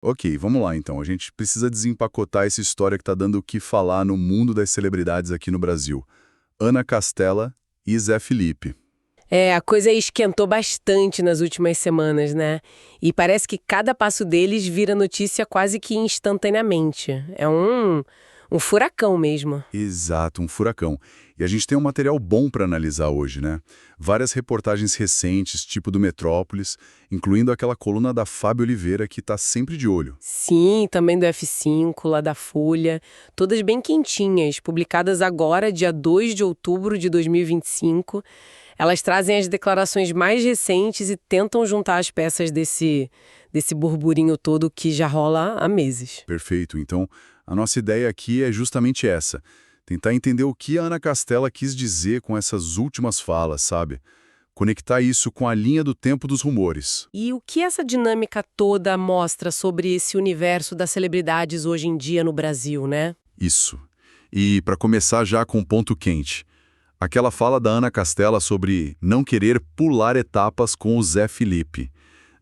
Ok, vamos lá então. A gente precisa desempacotar essa história que tá dando o que falar no mundo das celebridades aqui no Brasil. Ana Castela e Zé Felipe. É, a coisa esquentou bastante nas últimas semanas, né? E parece que cada passo deles vira notícia quase que instantaneamente. É um furacão mesmo. Exato, um furacão. E a gente tem um material bom para analisar hoje, né? Várias reportagens recentes, tipo do Metrópolis, incluindo aquela coluna da Fábio Oliveira que tá sempre de olho. Sim, também do F5, lá da Folha. Todas bem quentinhas, publicadas agora, dia 2 de outubro de 2025. Elas trazem as declarações mais recentes e tentam juntar as peças desse burburinho todo que já rola há meses. Perfeito. Então, a nossa ideia aqui é justamente essa. Tentar entender o que a Ana Castela quis dizer com essas últimas falas, sabe? Conectar isso com a linha do tempo dos rumores. E o que essa dinâmica toda mostra sobre esse universo das celebridades hoje em dia no Brasil, né? Isso. E para começar já com um ponto quente. Aquela fala da Ana Castela sobre não querer pular etapas com o Zé Felipe.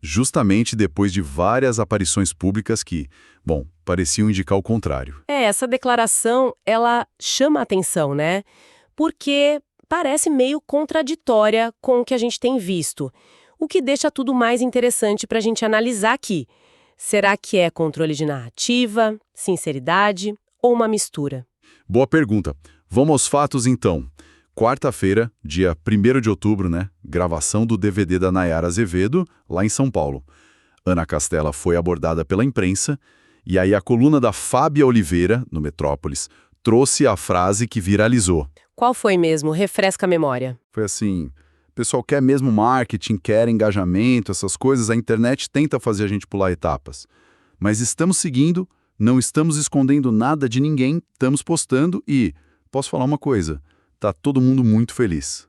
Justamente depois de várias aparições públicas que, bom, pareciam indicar o contrário. Essa declaração, ela chama a atenção, né? Porque parece meio contraditória com o que a gente tem visto. O que deixa tudo mais interessante para a gente analisar aqui. Será que é controle de narrativa, sinceridade ou uma mistura? Boa pergunta. Vamos aos fatos então. Quarta-feira, dia 1º de outubro, né? Gravação do DVD da Nayara Azevedo, lá em São Paulo. Ana Castela foi abordada pela imprensa e aí a coluna da Fábia Oliveira, no Metrópolis, trouxe a frase que viralizou. Qual foi mesmo? Refresca a memória. Foi assim, o pessoal quer mesmo marketing, quer engajamento, essas coisas, a internet tenta fazer a gente pular etapas. Mas estamos seguindo, não estamos escondendo nada de ninguém, estamos postando e, posso falar uma coisa, tá todo mundo muito feliz.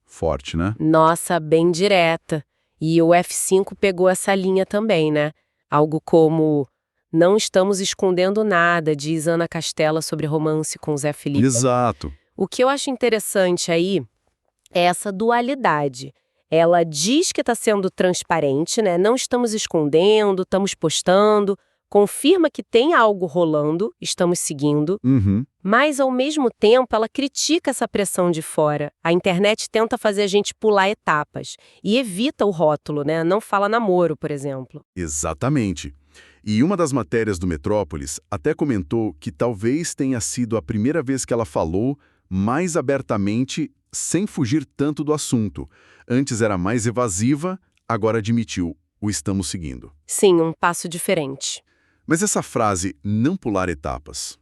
Forte, né? Nossa, bem direta. E o F5 pegou essa linha também, né? Algo como: não estamos escondendo nada, diz Ana Castela sobre romance com Zé Felipe. Exato. O que eu acho interessante aí é essa dualidade. Ela diz que está sendo transparente, né? Não estamos escondendo, estamos postando, confirma que tem algo rolando, estamos seguindo, Uhum. mas ao mesmo tempo ela critica essa pressão de fora. A internet tenta fazer a gente pular etapas e evita o rótulo, né? Não fala namoro, por exemplo. Exatamente. E uma das matérias do Metrópolis até comentou que talvez tenha sido a primeira vez que ela falou mais abertamente, sem fugir tanto do assunto. Antes era mais evasiva, agora admitiu, o estamos seguindo. Sim, um passo diferente. Mas essa frase, não pular etapas,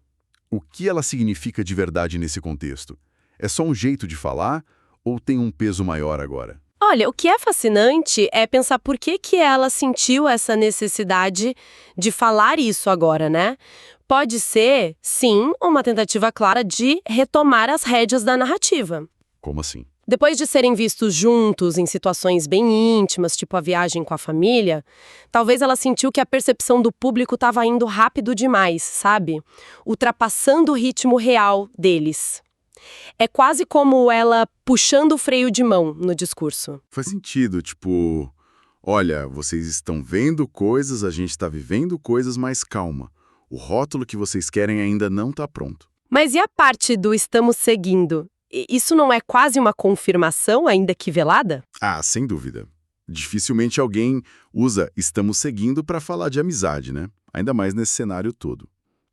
o que ela significa de verdade nesse contexto? É só um jeito de falar ou tem um peso maior agora? Olha, o que é fascinante é pensar por que ela sentiu essa necessidade de falar isso agora, né? Pode ser, sim, uma tentativa clara de retomar as rédeas da narrativa. Como assim? Depois de serem vistos juntos em situações bem íntimas, tipo a viagem com a família, talvez ela sentiu que a percepção do público estava indo rápido demais, sabe? Ultrapassando o ritmo real deles. É quase como ela puxando o freio de mão no discurso. Faz sentido, tipo, olha, vocês estão vendo coisas, a gente está vivendo coisas, mas calma. O rótulo que vocês querem ainda não está pronto. Mas e a parte do estamos seguindo? Isso não é quase uma confirmação, ainda que velada? Ah, sem dúvida. Dificilmente alguém usa estamos seguindo para falar de amizade, né? Ainda mais nesse cenário todo.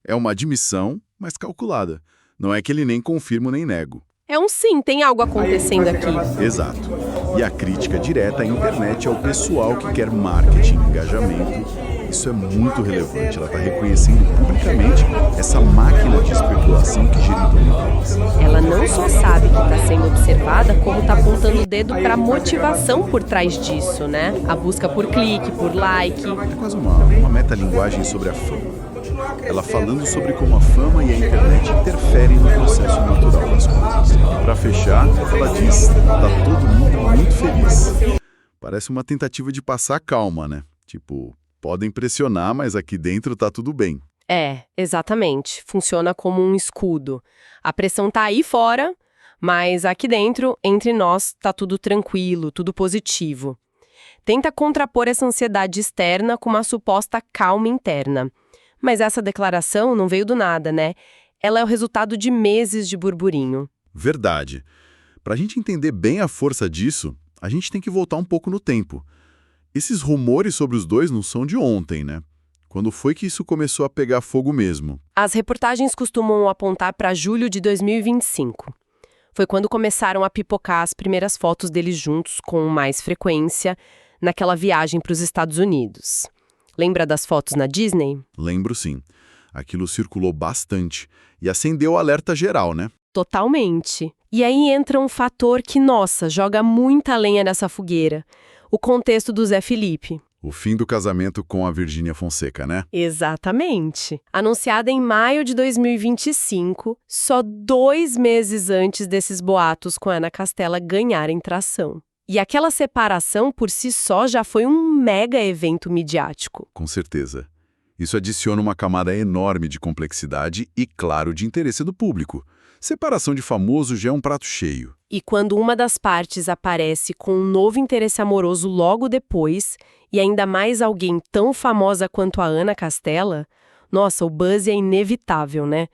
É uma admissão, mas calculada. Não é que ele nem confirmo nem nego. É um sim, tem algo acontecendo aqui. Exato. E a crítica direta à internet é o pessoal que quer marketing, engajamento. Isso é muito relevante. Ela está reconhecendo publicamente essa máquina de especulação que gira em torno deles. Ela não só sabe que está sendo observada, como está apontando o dedo para a motivação por trás disso, né? A busca por clique, por like. É quase uma metalinguagem sobre a fama. Ela falando sobre como a fama e a internet interferem no processo natural das coisas. Para fechar, ela diz, tá todo mundo muito feliz. Parece uma tentativa de passar calma, né? Tipo, podem pressionar, mas aqui dentro tá tudo bem. É, exatamente. Funciona como um escudo. A pressão tá aí fora, mas aqui dentro, entre nós, tá tudo tranquilo, tudo positivo. Tenta contrapor essa ansiedade externa com uma suposta calma interna. Mas essa declaração não veio do nada, né? Ela é o resultado de meses de burburinho. Verdade. Para a gente entender bem a força disso, a gente tem que voltar um pouco no tempo. Esses rumores sobre os dois não são de ontem, né? Quando foi que isso começou a pegar fogo mesmo? As reportagens costumam apontar para julho de 2025. Foi quando começaram a pipocar as primeiras fotos deles juntos com mais frequência naquela viagem para os Estados Unidos. Lembra das fotos na Disney? Lembro sim. Aquilo circulou bastante e acendeu o alerta geral, né? Totalmente. E aí entra um fator que, nossa, joga muita lenha nessa fogueira. O contexto do Zé Felipe. O fim do casamento com a Virgínia Fonseca, né? Exatamente. Anunciada em maio de 2025, só 2 meses antes desses boatos com a Ana Castela ganharem tração. E aquela separação por si só já foi um mega evento midiático. Com certeza. Isso adiciona uma camada enorme de complexidade e, claro, de interesse do público. Separação de famoso já é um prato cheio. E quando uma das partes aparece com um novo interesse amoroso logo depois, e ainda mais alguém tão famosa quanto a Ana Castela, nossa, o buzz é inevitável, né?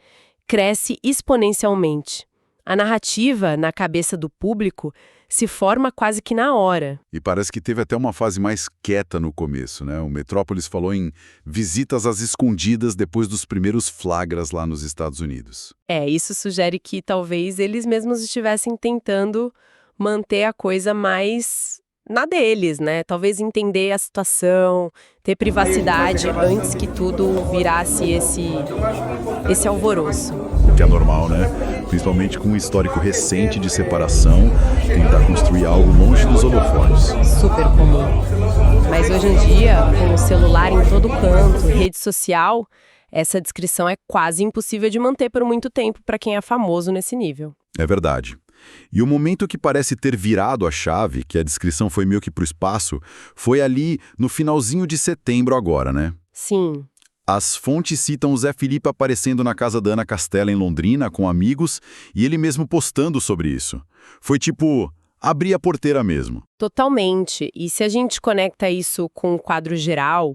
Cresce exponencialmente. A narrativa, na cabeça do público, se forma quase que na hora. E parece que teve até uma fase mais quieta no começo, né? O Metrópolis falou em visitas às escondidas depois dos primeiros flagras lá nos Estados Unidos. Isso sugere que talvez eles mesmos estivessem tentando manter a coisa mais na deles, né? Talvez entender a situação, ter privacidade antes que tudo virasse esse alvoroço. Que é normal, né? Principalmente com um histórico recente de separação, tentar construir algo longe dos holofotes. Super comum. Mas hoje em dia, com o celular em todo canto, rede social, essa descrição é quase impossível de manter por muito tempo para quem é famoso nesse nível. É verdade. E o momento que parece ter virado a chave, que a descrição foi meio que pro espaço, foi ali no finalzinho de setembro agora, né? Sim. As fontes citam o Zé Felipe aparecendo na casa da Ana Castela em Londrina com amigos e ele mesmo postando sobre isso. Foi tipo, abrir a porteira mesmo. Totalmente. E se a gente conecta isso com o quadro geral,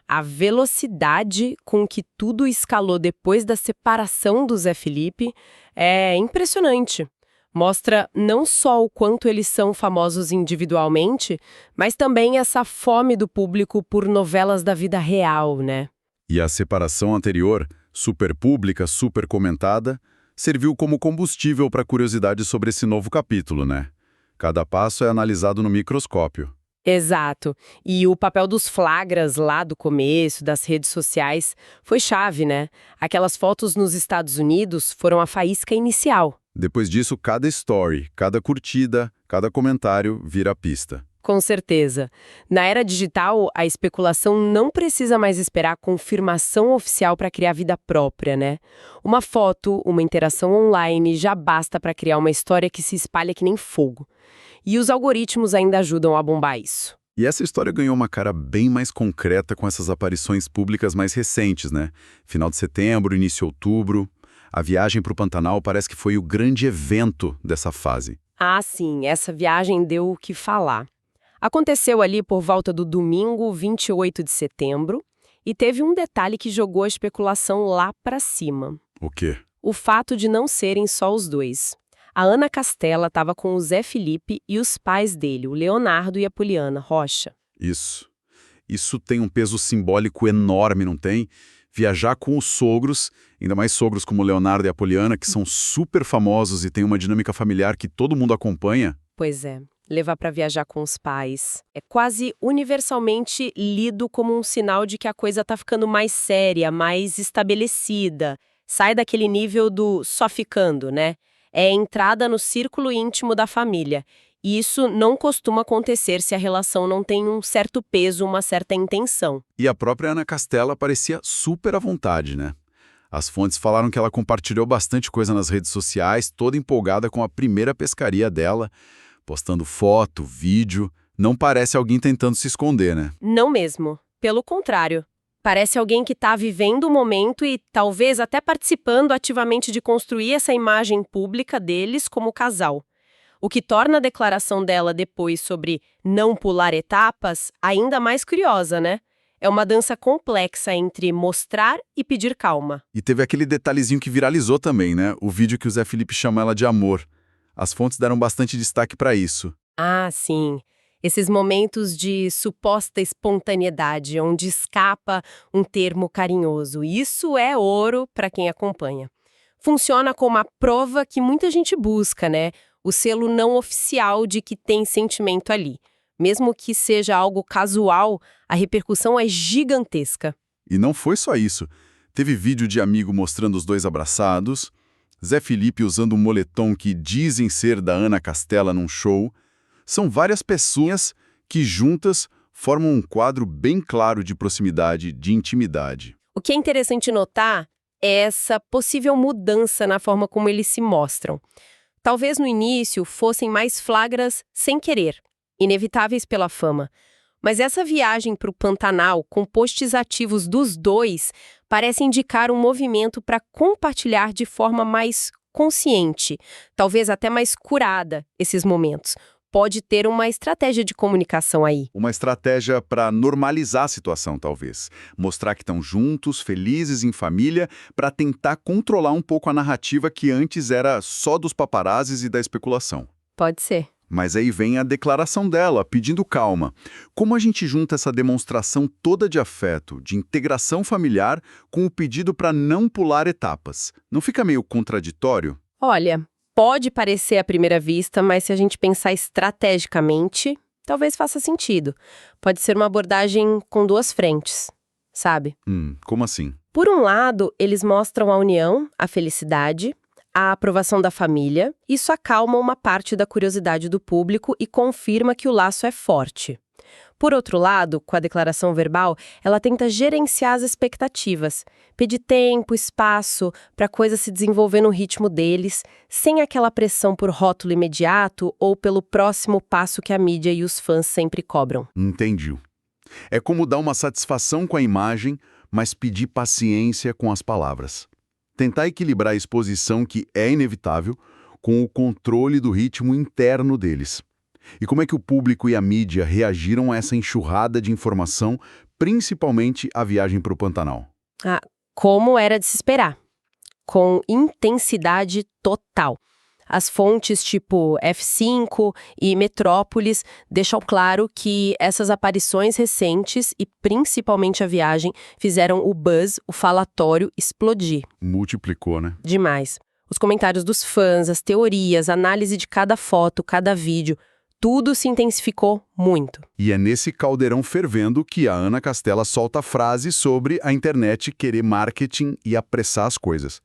a velocidade com que tudo escalou depois da separação do Zé Felipe é impressionante. Mostra não só o quanto eles são famosos individualmente, mas também essa fome do público por novelas da vida real, né? E a separação anterior, super pública, super comentada, serviu como combustível para a curiosidade sobre esse novo capítulo, né? Cada passo é analisado no microscópio. Exato. E o papel dos flagras lá do começo, das redes sociais, foi chave, né? Aquelas fotos nos Estados Unidos foram a faísca inicial. Depois disso, cada story, cada curtida, cada comentário vira a pista. Com certeza. Na era digital, a especulação não precisa mais esperar confirmação oficial para criar vida própria, né? Uma foto, uma interação online já basta para criar uma história que se espalha que nem fogo. E os algoritmos ainda ajudam a bombar isso. E essa história ganhou uma cara bem mais concreta com essas aparições públicas mais recentes, né? Final de setembro, início de outubro. A viagem para o Pantanal parece que foi o grande evento dessa fase. Ah, sim, essa viagem deu o que falar. Aconteceu ali por volta do domingo 28 de setembro e teve um detalhe que jogou a especulação lá para cima. O quê? O fato de não serem só os dois. A Ana Castela estava com o Zé Felipe e os pais dele, o Leonardo e a Poliana Rocha. Isso tem um peso simbólico enorme, não tem? Viajar com os sogros, ainda mais sogros como o Leonardo e a Poliana, que são super famosos e têm uma dinâmica familiar que todo mundo acompanha. Pois é. Levar para viajar com os pais. É quase universalmente lido como um sinal de que a coisa tá ficando mais séria, mais estabelecida. Sai daquele nível do só ficando, né? É a entrada no círculo íntimo da família. E isso não costuma acontecer se a relação não tem um certo peso, uma certa intenção. E a própria Ana Castela parecia super à vontade, né? As fontes falaram que ela compartilhou bastante coisa nas redes sociais, toda empolgada com a primeira pescaria dela, postando foto, vídeo. Não parece alguém tentando se esconder, né? Não mesmo. Pelo contrário. Parece alguém que está vivendo o momento e talvez até participando ativamente de construir essa imagem pública deles como casal. o que torna a declaração dela depois sobre não pular etapas ainda mais curiosa, né? É uma dança complexa entre mostrar e pedir calma. E teve aquele detalhezinho que viralizou também, né? O vídeo que o Zé Felipe chama ela de amor. As fontes deram bastante destaque para isso. Ah, sim. Esses momentos de suposta espontaneidade, onde escapa um termo carinhoso. Isso é ouro para quem acompanha. Funciona como a prova que muita gente busca, né? O selo não oficial de que tem sentimento ali. Mesmo que seja algo casual, a repercussão é gigantesca. E não foi só isso. Teve vídeo de amigo mostrando os dois abraçados, Zé Felipe usando um moletom que dizem ser da Ana Castela num show. São várias pessoas que juntas formam um quadro bem claro de proximidade, de intimidade. O que é interessante notar é essa possível mudança na forma como eles se mostram. Talvez no início fossem mais flagras sem querer, inevitáveis pela fama. Mas essa viagem para o Pantanal, com posts ativos dos dois, parece indicar um movimento para compartilhar de forma mais consciente, talvez até mais curada, esses momentos. Pode ter uma estratégia de comunicação aí. Uma estratégia para normalizar a situação, talvez. Mostrar que estão juntos, felizes, em família, para tentar controlar um pouco a narrativa que antes era só dos paparazzis e da especulação. Pode ser. Mas aí vem a declaração dela, pedindo calma. Como a gente junta essa demonstração toda de afeto, de integração familiar, com o pedido para não pular etapas? Não fica meio contraditório? Olha, pode parecer à primeira vista, mas se a gente pensar estrategicamente, talvez faça sentido. Pode ser uma abordagem com duas frentes, sabe? Como assim? Por um lado, eles mostram a união, a felicidade, a aprovação da família. Isso acalma uma parte da curiosidade do público e confirma que o laço é forte. Por outro lado, com a declaração verbal, ela tenta gerenciar as expectativas, pedir tempo, espaço para a coisa se desenvolver no ritmo deles, sem aquela pressão por rótulo imediato ou pelo próximo passo que a mídia e os fãs sempre cobram. Entendi. É como dar uma satisfação com a imagem, mas pedir paciência com as palavras. Tentar equilibrar a exposição que é inevitável com o controle do ritmo interno deles. E como é que o público e a mídia reagiram a essa enxurrada de informação, principalmente a viagem para o Pantanal? Como era de se esperar. Com intensidade total. As fontes tipo F5 e Metrópolis deixam claro que essas aparições recentes e principalmente a viagem fizeram o buzz, o falatório, explodir. Multiplicou, né? Demais. Os comentários dos fãs, as teorias, a análise de cada foto, cada vídeo, tudo se intensificou muito. E é nesse caldeirão fervendo que a Ana Castela solta a frase sobre a internet querer marketing e apressar as coisas.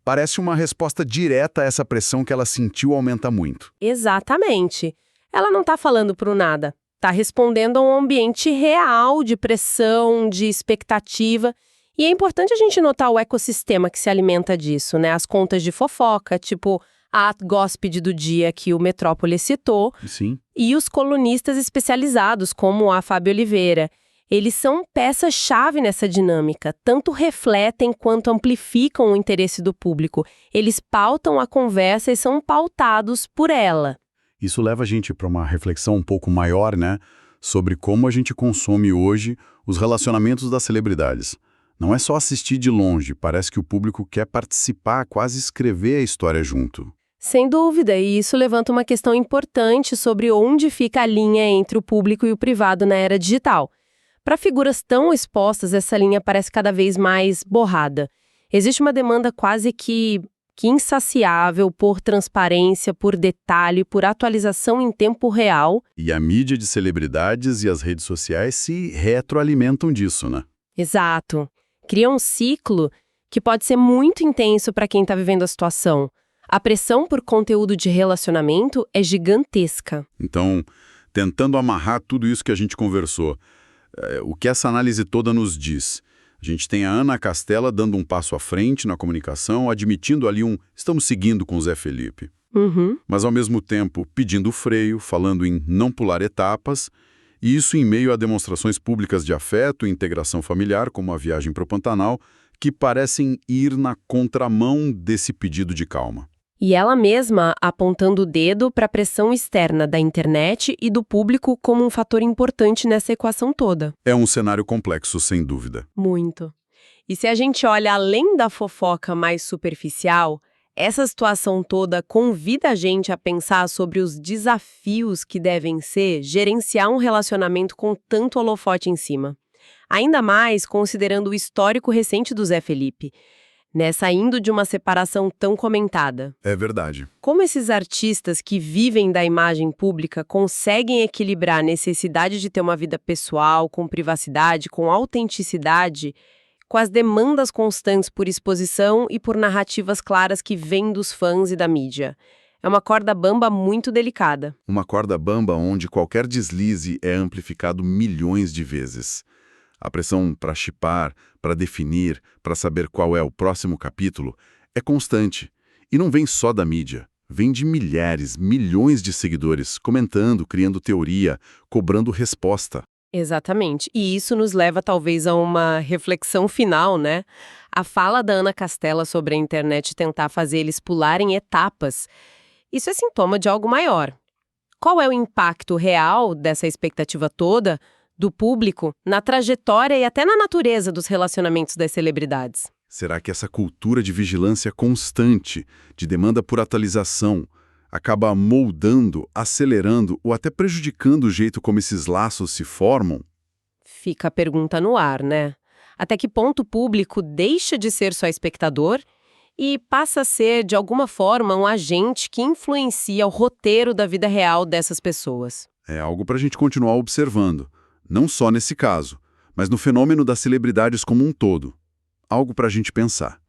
Parece uma resposta direta a essa pressão que ela sentiu aumentar muito. Exatamente. Ela não está falando pro nada. Está respondendo a um ambiente real de pressão, de expectativa. E é importante a gente notar o ecossistema que se alimenta disso, né? As contas de fofoca, tipo a góspede do dia que o Metrópolis citou. Sim. E os colunistas especializados, como a Fábio Oliveira. Eles são peça-chave nessa dinâmica, tanto refletem quanto amplificam o interesse do público. Eles pautam a conversa e são pautados por ela. Isso leva a gente para uma reflexão um pouco maior, né? Sobre como a gente consome hoje os relacionamentos das celebridades. Não é só assistir de longe, parece que o público quer participar, quase escrever a história junto. Sem dúvida, e isso levanta uma questão importante sobre onde fica a linha entre o público e o privado na era digital. Para figuras tão expostas, essa linha parece cada vez mais borrada. Existe uma demanda quase que insaciável por transparência, por detalhe, por atualização em tempo real. E a mídia de celebridades e as redes sociais se retroalimentam disso, né? Exato. Cria um ciclo que pode ser muito intenso para quem está vivendo a situação. A pressão por conteúdo de relacionamento é gigantesca. Então, tentando amarrar tudo isso que a gente conversou, o que essa análise toda nos diz? A gente tem a Ana Castela dando um passo à frente na comunicação, admitindo ali estamos seguindo com o Zé Felipe. Mas, ao mesmo tempo, pedindo freio, falando em não pular etapas, e isso em meio a demonstrações públicas de afeto e integração familiar, como a viagem para o Pantanal, que parecem ir na contramão desse pedido de calma. E ela mesma apontando o dedo para a pressão externa da internet e do público como um fator importante nessa equação toda. É um cenário complexo, sem dúvida. Muito. E se a gente olha além da fofoca mais superficial, essa situação toda convida a gente a pensar sobre os desafios que devem ser gerenciar um relacionamento com tanto holofote em cima. Ainda mais considerando o histórico recente do Zé Felipe, né, saindo de uma separação tão comentada. É verdade. Como esses artistas que vivem da imagem pública conseguem equilibrar a necessidade de ter uma vida pessoal, com privacidade, com autenticidade, com as demandas constantes por exposição e por narrativas claras que vêm dos fãs e da mídia. É uma corda bamba muito delicada. Uma corda bamba onde qualquer deslize é amplificado milhões de vezes. A pressão para shippar, para definir, para saber qual é o próximo capítulo, é constante. E não vem só da mídia. Vem de milhares, milhões de seguidores comentando, criando teoria, cobrando resposta. Exatamente. E isso nos leva talvez a uma reflexão final, né? A fala da Ana Castela sobre a internet tentar fazer eles pularem etapas. Isso é sintoma de algo maior. Qual é o impacto real dessa expectativa toda do público na trajetória e até na natureza dos relacionamentos das celebridades? Será que essa cultura de vigilância constante, de demanda por atualização, acaba moldando, acelerando ou até prejudicando o jeito como esses laços se formam? Fica a pergunta no ar, né? Até que ponto o público deixa de ser só espectador e passa a ser, de alguma forma, um agente que influencia o roteiro da vida real dessas pessoas? É algo para a gente continuar observando, não só nesse caso, mas no fenômeno das celebridades como um todo. Algo para a gente pensar.